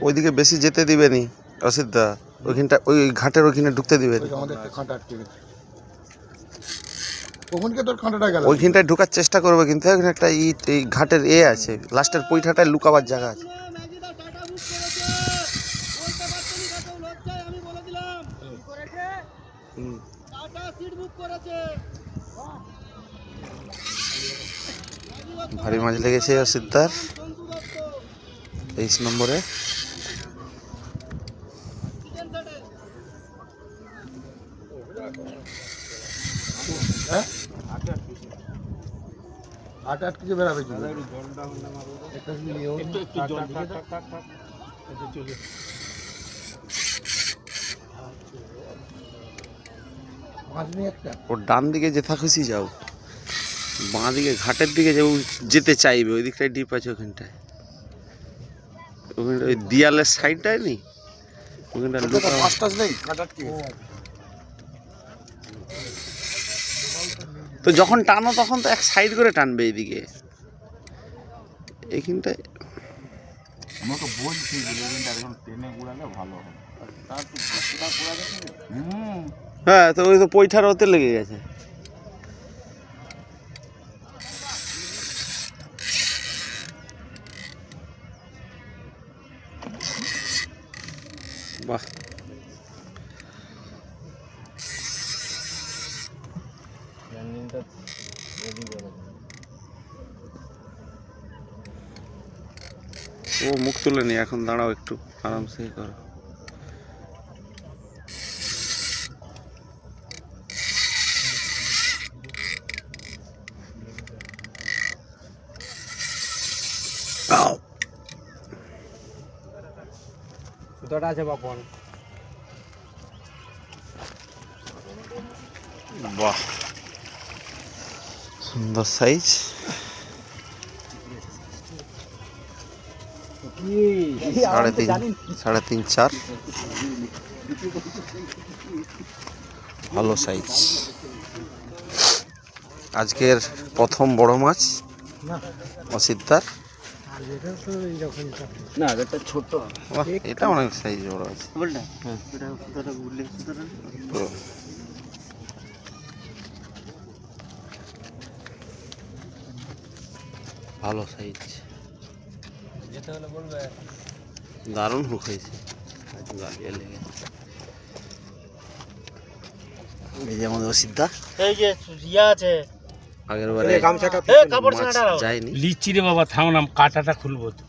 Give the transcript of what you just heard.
ওইদিকে বেশি যেতে দিবেনি অসিদ্ধা, ওইখানটা ওই ঘাটের ওইখানে ঢুকতে দিবেন। ওইখানটায় ঢোকার চেষ্টা করবে, কিন্তু ওইখানে একটা এই ঘাটের আছে, লাস্টের পৈঠাটায় লুকাবার জায়গা আছে। ভারী মাছ লেগেছে অসিদ্ধার 23 নম্বরে। ওর ডান দিকে যেথা খুশি যাও, বাঁ দিকে ঘাটের দিকে যেতে চাইবে, ওই দিকটায় ডিপ আছে ওখানটায়, ওই দিয়ালের সাইডটায় নেই ওখানটা। তো যখন টানো তখন তো এক সাইড করে টানবে এইদিকে, এইখানটায়। আমাকে বলছি টেনে ঘুরালে ভালো হবে। হ্যাঁ, তো ওই তো পৈঠার ওতে লেগে গেছে। বাহ, ও মুখ তুলেনি এখন, দাঁড়াও একটু আরামসে করো। সুতোটা আছে বাপন। বাহ, সুন্দর সাইজ। 3.5 4 ভালো সাইজ। আজকের প্রথম বড় মাছ অসিদ্ধার। না, এটা ছোট। এটা অনেক সাইজ বড় আছে। ভালো সাইজ, দারুণ হুক হয়েছে। এই যে আমাদের অসিদ্ধা, এই যে ইয়া আছে আগের বারে কাপড় মাছ যায়নি। লিচি রে বাবা, থাম না, কাঁটাটা খুলবো তো।